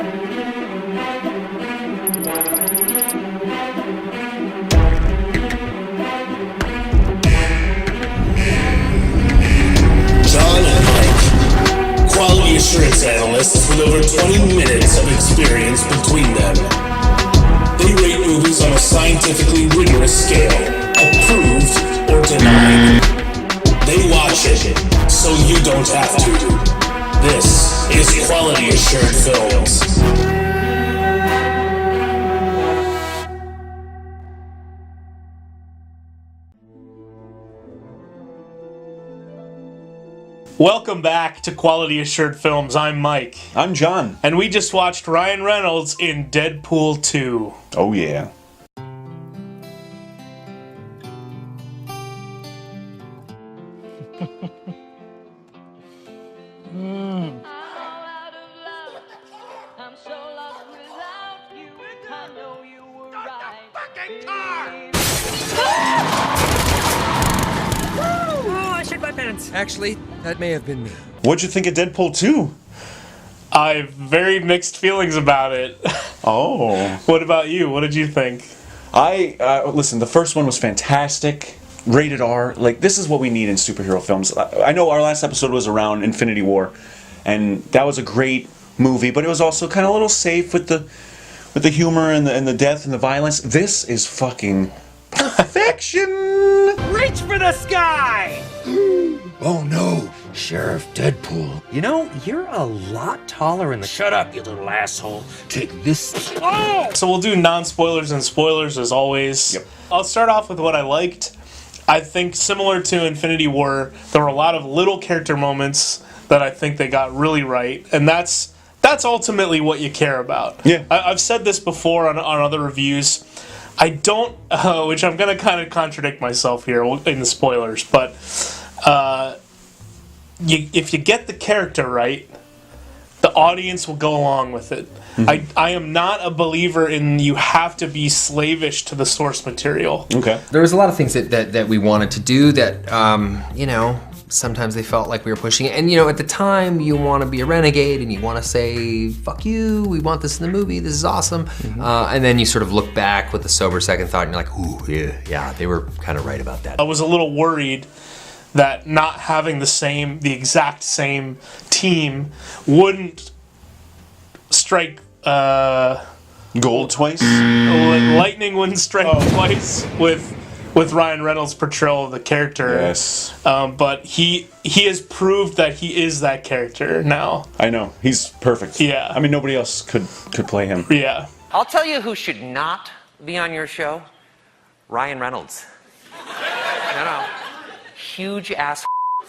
Jon and Mike, quality assurance analysts with over 20 minutes of experience between them. They rate movies on a scientifically rigorous scale, approved or denied. They watch it, so you don't have to. This is Quality Assured Films. Welcome back to Quality Assured Films. I'm Mike. I'm John. And we just watched Ryan Reynolds in Deadpool 2. Oh, yeah. Actually, that may have been me. What'd you think of Deadpool 2? I have very mixed feelings about it. Oh. What about you? What did you think? Listen, the first one was fantastic. Rated R. Like, this is what we need in superhero films. I know our last episode was around Infinity War, and that was a great movie, but it was also kind of a little safe with the humor and the death and the violence. This is fucking perfection. Reach for the sky! Oh no, Sheriff Deadpool. You know, you're a lot taller in the... Shut up, you little asshole. Take this. Oh! So we'll do non-spoilers and spoilers as always. Yep. I'll start off with what I liked. I think similar to Infinity War, there were a lot of little character moments that I think they got really right, and that's ultimately what you care about. Yeah. I've said this before on other reviews. I don't, which I'm going to kind of contradict myself here in the spoilers, but if you get the character right, the audience will go along with it. Mm-hmm. I am not a believer in you have to be slavish to the source material. Okay. There was a lot of things that we wanted to do that, sometimes they felt like we were pushing it. And, at the time, you want to be a renegade and you want to say, fuck you, we want this in the movie, this is awesome. Mm-hmm. And then you sort of look back with a sober second thought and you're like, ooh, yeah, they were kind of right about that. I was a little worried that not having the exact same team wouldn't strike gold twice? Lightning wouldn't strike twice with Ryan Reynolds' portrayal of the character. Yes. But he has proved that he is that character now. I know. He's perfect. Yeah. I mean, nobody else could play him. Yeah. I'll tell you who should not be on your show. Ryan Reynolds. No. Huge ass.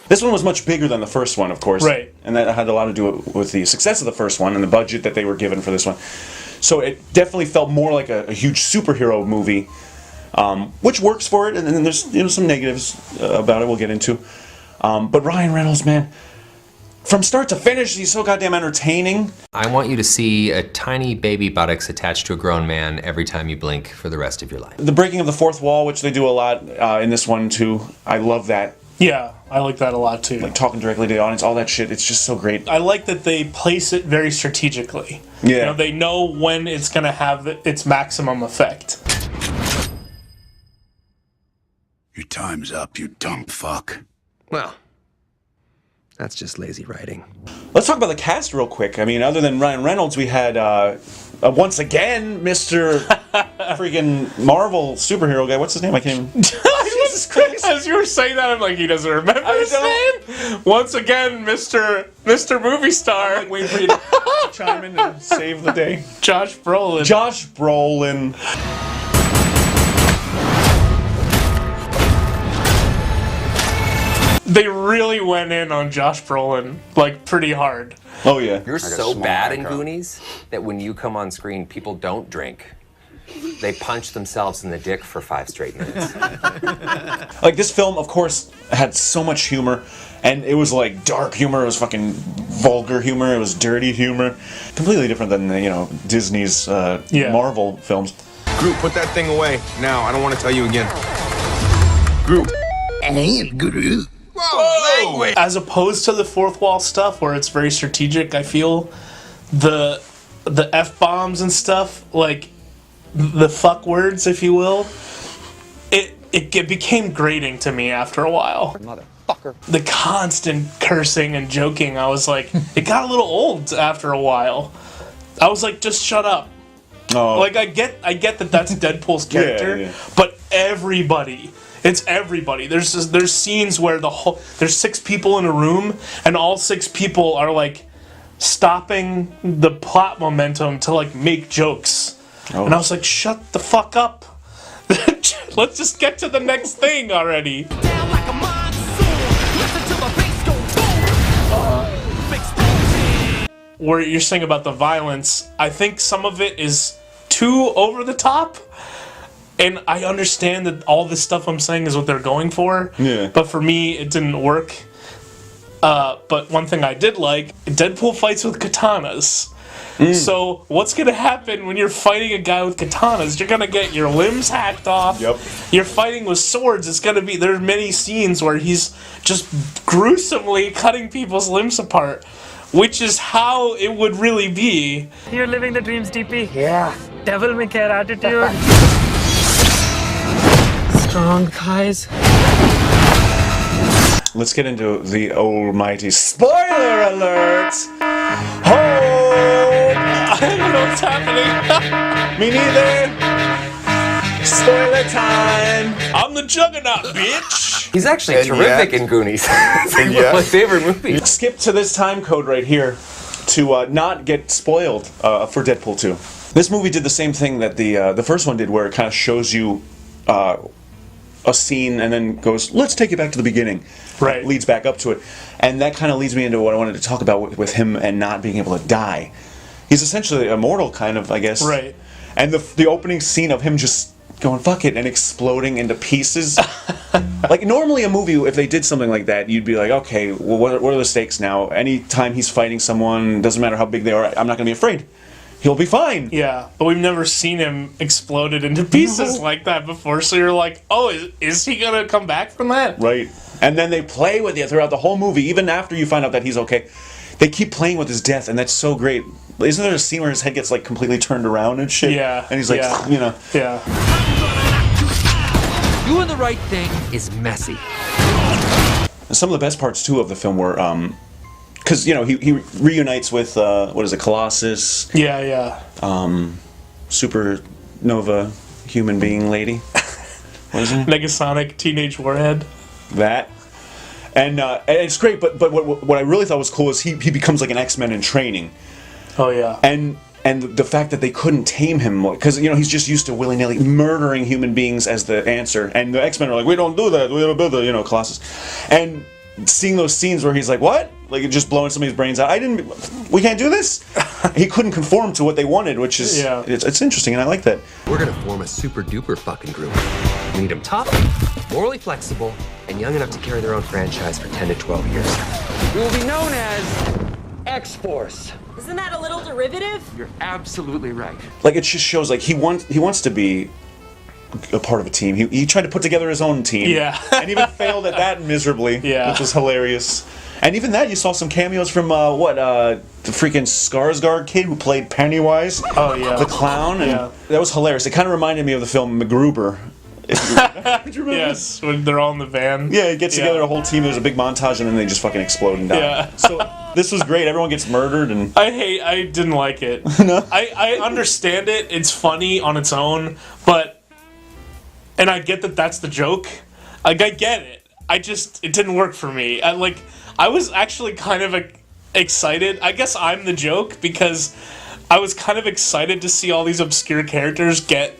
This one was much bigger than the first one, of course. Right. And that had a lot to do with the success of the first one and the budget that they were given for this one. So it definitely felt more like a huge superhero movie, which works for it. And then there's some negatives about it we'll get into. But Ryan Reynolds, man, from start to finish, he's so goddamn entertaining. I want you to see a tiny baby buttocks attached to a grown man every time you blink for the rest of your life. The breaking of the fourth wall, which they do a lot in this one too. I love that. Yeah, I like that a lot too. Like talking directly to the audience, all that shit. It's just so great. I like that they place it very strategically. Yeah. They know when it's going to have its maximum effect. Your time's up, you dumb fuck. Well, that's just lazy writing. Let's talk about the cast real quick. I mean, other than Ryan Reynolds, we had, once again, Mr. freaking Marvel superhero guy. What's his name? I can't even... Jesus Christ. As you were saying that, I'm like, he doesn't remember his name? Once again, Mr. Movie Star. I'm like waiting for you to chime in and save the day. Josh Brolin. Josh Brolin. They really went in on Josh Brolin, like, pretty hard. Oh, yeah. You're so bad in Goonies that when you come on screen, people don't drink. They punch themselves in the dick for 5 straight minutes. Like, this film, of course, had so much humor, and it was, like, dark humor, it was fucking vulgar humor, it was dirty humor. Completely different than, Disney's Marvel films. Groot, put that thing away. Now, I don't want to tell you again. Groot. And Groot. Whoa, language! As opposed to the fourth wall stuff, where it's very strategic, I feel the the F-bombs and stuff, like the fuck words, if you will, it became grating to me after a while. Motherfucker. The constant cursing and joking, I was like, it got a little old after a while. I was like, just shut up. Oh. Like, I get that that's Deadpool's character, but everybody. It's everybody. There's scenes where there's 6 people in a room, and all 6 people are like stopping the plot momentum to like make jokes. And I was like, shut the fuck up. Let's just get to the next thing already. Where you're saying about the violence, I think some of it is too over the top. And I understand that all this stuff I'm saying is what they're going for. Yeah. But for me, it didn't work. But one thing I did like, Deadpool fights with katanas. So what's going to happen when you're fighting a guy with katanas? You're going to get your limbs hacked off. Yep. You're fighting with swords. It's going to be... There are many scenes where he's just gruesomely cutting people's limbs apart. Which is how it would really be. You're living the dreams, DP. Yeah. Devil may care attitude. Strong thighs. Let's get into the almighty spoiler alert! Oh! I don't know what's happening. Me neither! Spoiler time! I'm the Juggernaut, bitch! He's actually terrific in Goonies. It's like one of my favorite movies. Skip to this time code right here to not get spoiled for Deadpool 2. This movie did the same thing that the first one did, where it kind of shows you a scene and then goes, let's take it back to the beginning. Right. Leads back up to it. And that kind of leads me into what I wanted to talk about with him and not being able to die. He's essentially immortal, kind of, I guess. Right. And the opening scene of him just going, fuck it, and exploding into pieces. Like, normally a movie, if they did something like that, you'd be like, okay, well, what are the stakes now? Anytime he's fighting someone, doesn't matter how big they are, I'm not going to be afraid. He'll be fine. Yeah, but we've never seen him exploded into pieces like that before, so you're like, oh, is he going to come back from that? Right. And then they play with you throughout the whole movie, even after you find out that he's okay. They keep playing with his death, and that's so great. Isn't there a scene where his head gets, like, completely turned around and shit? Yeah. And he's like, you know. Yeah. Doing the right thing is messy. Some of the best parts, too, of the film were, because, you know, he reunites with, what is it, Colossus? Yeah. Supernova human being lady. What is it? Negasonic Teenage Warhead. That. And it's great, but what I really thought was cool is he becomes like an X-Men in training. Oh, yeah. And the fact that they couldn't tame him, because, you know, he's just used to willy-nilly murdering human beings as the answer. And the X-Men are like, we don't do that, we don't do that, you know, Colossus. And seeing those scenes where he's like, what? Like, just blowing somebody's brains out. We can't do this? He couldn't conform to what they wanted, which is, it's interesting, and I like that. We're gonna form a super duper fucking group. We need them tough, morally flexible, and young enough to carry their own franchise for 10 to 12 years. We will be known as X-Force. Isn't that a little derivative? You're absolutely right. Like, it just shows, like, he wants to be a part of a team. He tried to put together his own team. Yeah. And even failed at that miserably. Yeah. Which was hilarious. And even that, you saw some cameos from, the freaking Skarsgård kid who played Pennywise. Oh, yeah. The clown. And that was hilarious. It kind of reminded me of the film MacGruber. Did you remember? Yes, when they're all in the van. Yeah, it gets together a whole team, there's a big montage, and then they just fucking explode and die. Yeah. So, this was great. Everyone gets murdered, and... I didn't like it. No? I understand it. It's funny on its own, but... And I get that that's the joke. Like, I get it. It didn't work for me. I was actually kind of excited. I guess I'm the joke, because I was kind of excited to see all these obscure characters get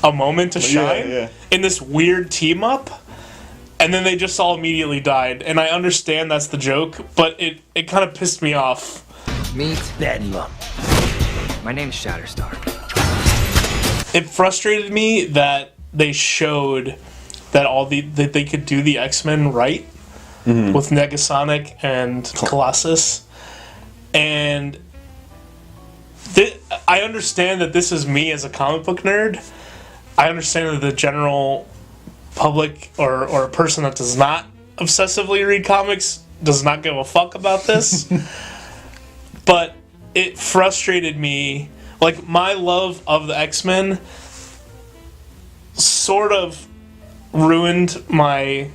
a moment to shine in this weird team up, and then they just all immediately died. And I understand that's the joke, but it kind of pissed me off. Meet Bedlam. My name's Shatterstar. It frustrated me that they showed that that they could do the X-Men right with Negasonic and Colossus, and I understand that this is me as a comic book nerd. I understand that the general public or a person that does not obsessively read comics does not give a fuck about this. But it frustrated me. Like, my love of the X-Men sort of ruined my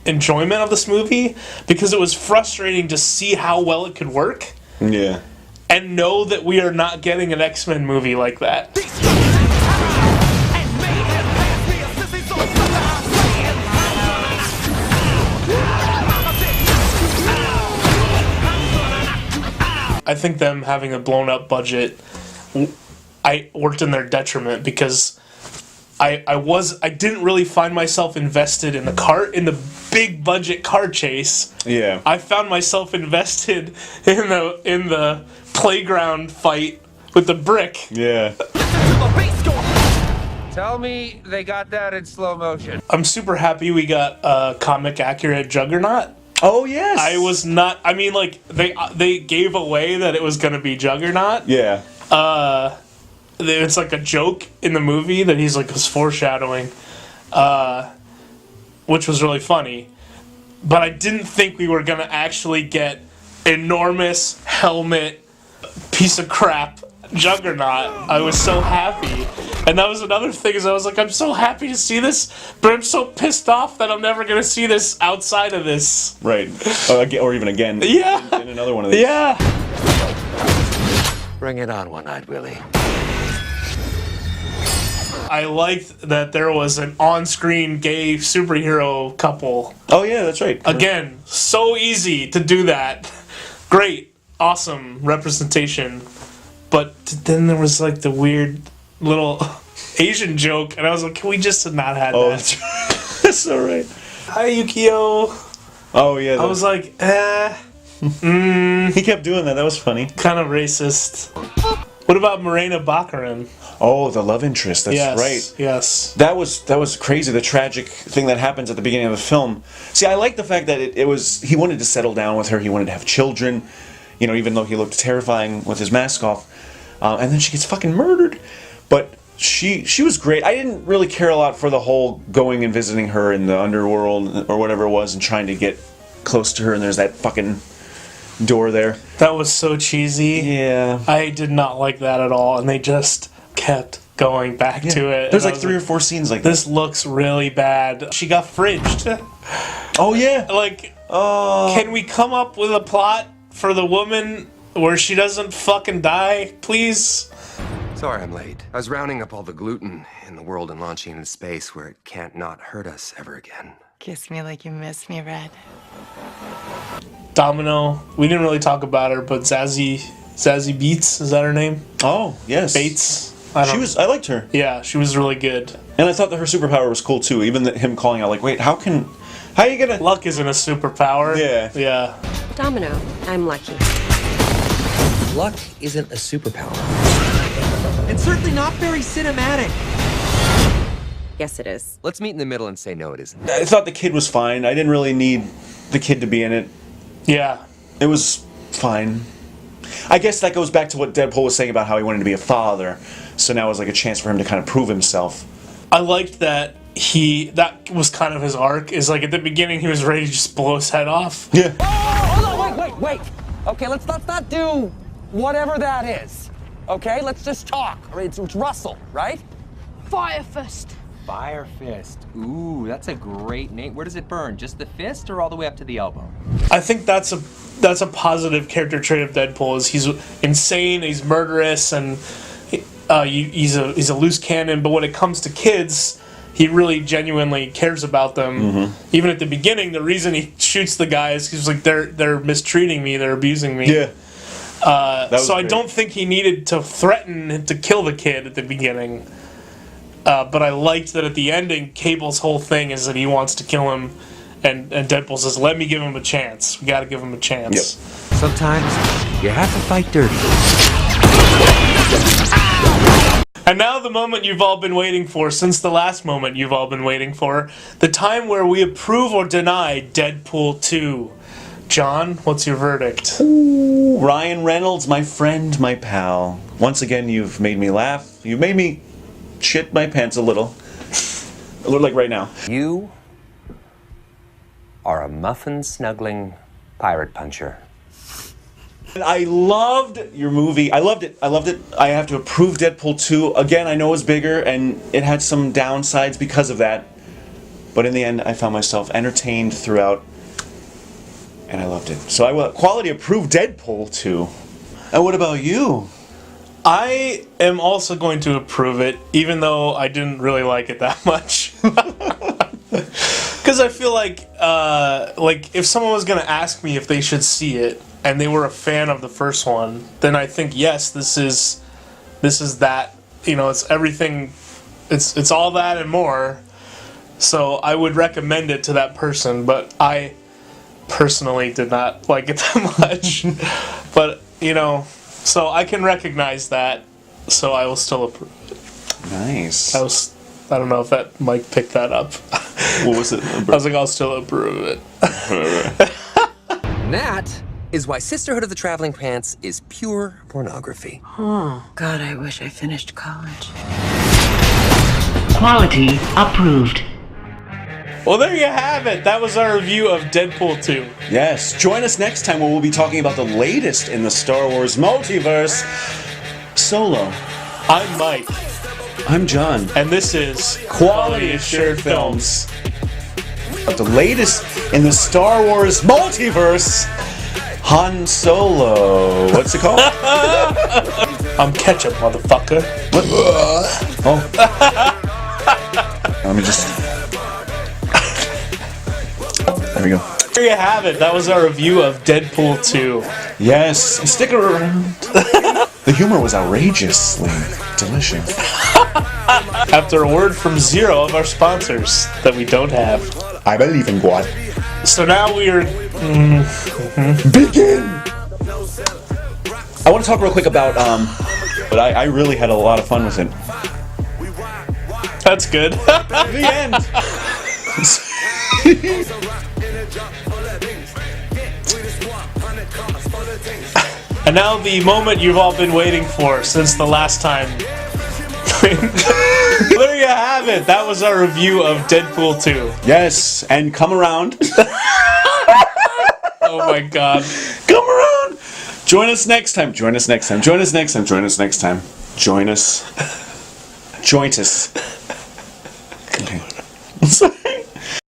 enjoyment of this movie because it was frustrating to see how well it could work. Yeah. And know that we are not getting an X-Men movie like that. I think them having a blown up budget, I worked in their detriment because I didn't really find myself invested in the big budget car chase. Yeah. I found myself invested in the playground fight with the brick. Yeah. Tell me they got that in slow motion. I'm super happy we got a comic accurate Juggernaut. Oh yes. I was not. I mean, like they gave away that it was gonna be Juggernaut. Yeah. It's like a joke in the movie that he's like was foreshadowing, which was really funny. But I didn't think we were gonna actually get enormous helmet piece of crap Juggernaut. I was so happy. And that was another thing is I was like, I'm so happy to see this, but I'm so pissed off that I'm never going to see this outside of this. Right. Or even again. Yeah. In another one of these. Yeah. Bring it on, One-Eyed Willie. I liked that there was an on-screen gay superhero couple. Oh yeah, that's right. Again, so easy to do that. Great. Awesome representation. But then there was like the weird little Asian joke, and I was like, can we just have not had that? That's all right. Hi, Yukio. Oh yeah. I was like, He kept doing that. That was funny. kind of racist. What about Morena Baccarin? Oh, the love interest. That's Yes, right. yes. That was crazy. The tragic thing that happens at the beginning of the film. See, I like the fact that it was he wanted to settle down with her. He wanted to have children. You know, even though he looked terrifying with his mask off, and then she gets fucking murdered. But she was great. I didn't really care a lot for the whole going and visiting her in the underworld or whatever it was and trying to get close to her. And there's that fucking door there. That was so cheesy. Yeah. I did not like that at all, and they just kept going back to it. There's And I like was 3 or 4 scenes like this looks really bad. She got fridged. Oh yeah. Like, can we come up with a plot for the woman where she doesn't fucking die, please? Sorry I'm late. I was rounding up all the gluten in the world and launching into space where it can't not hurt us ever again. Kiss me like you miss me, Red. Domino. We didn't really talk about her, but Zazie Beetz, is that her name? Oh yes. Bates. I liked her. Yeah, she was really good. And I thought that her superpower was cool too. Even him calling out like, wait, how are you gonna? Luck isn't a superpower. Yeah. Yeah. Domino, I'm lucky. Luck isn't a superpower. And certainly not very cinematic. Yes, it is. Let's meet in the middle and say no, it isn't. I thought the kid was fine. I didn't really need the kid to be in it. Yeah. It was fine. I guess that goes back to what Deadpool was saying about how he wanted to be a father. So now it was like a chance for him to kind of prove himself. I liked that that was kind of his arc, is like at the beginning he was ready to just blow his head off. Yeah. Oh, hold on, wait. Okay, let's not do whatever that is. Okay, let's just talk. I mean, it's Russell, right? Fire Fist. Fire Fist. Ooh, that's a great name. Where does it burn? Just the fist or all the way up to the elbow? I think that's a positive character trait of Deadpool. Is he's insane, he's murderous, and he's a loose cannon. But when it comes to kids, he really genuinely cares about them. Mm-hmm. Even at the beginning, the reason he shoots the guy is he's like they're mistreating me, they're abusing me. Yeah. So I don't think he needed to threaten to kill the kid at the beginning. But I liked that at the ending, Cable's whole thing is that he wants to kill him, and Deadpool says, let me give him a chance. We gotta give him a chance. Yep. Sometimes you have to fight dirty. And now the moment you've all been waiting for, since the last moment you've all been waiting for, the time where we approve or deny Deadpool 2. John, what's your verdict? Ooh, Ryan Reynolds, my friend, my pal. Once again, you've made me laugh. You've made me shit my pants a little. Like right now. You are a muffin-snuggling pirate puncher. I loved your movie. I loved it. I have to approve Deadpool 2. Again, I know it was bigger and it had some downsides because of that. But in the end, I found myself entertained throughout. And I loved it. So I will quality approve Deadpool 2. And what about you? I am also going to approve it, even though I didn't really like it that much. Because I feel like if someone was going to ask me if they should see it, and they were a fan of the first one, then I think, yes, this is that, it's everything, it's all that and more. So I would recommend it to that person, but I personally did not like it that much. But, so I can recognize that, so I will still approve it. Nice. I don't know if that Mike picked that up. What was it? I was like, I'll still approve it. And that is why Sisterhood of the Traveling Pants is pure pornography. Oh, God, I wish I finished college. Quality approved. Well, there you have it. That was our review of Deadpool 2. Yes. Join us next time when we'll be talking about the latest in the Star Wars multiverse, Solo. I'm Mike. I'm John. And this is Quality Assured Films. But the latest in the Star Wars multiverse, Han Solo. What's it called? I'm ketchup, motherfucker. What? Oh. Let me just... There we go. There you have it. That was our review of Deadpool 2. Yes. Stick around. The humor was outrageously delicious. After a word from 0 of our sponsors that we don't have. I believe in God. So now we are... Begin! I want to talk real quick about, but I really had a lot of fun with it. That's good. The end! And now the moment you've all been waiting for since the last time. There you have it. That was our review of Deadpool 2. Yes, and come around. Oh my god. Come around. Join us next time. Join us next time. Join us next time. Join us next time. Join us. Joint us. Okay.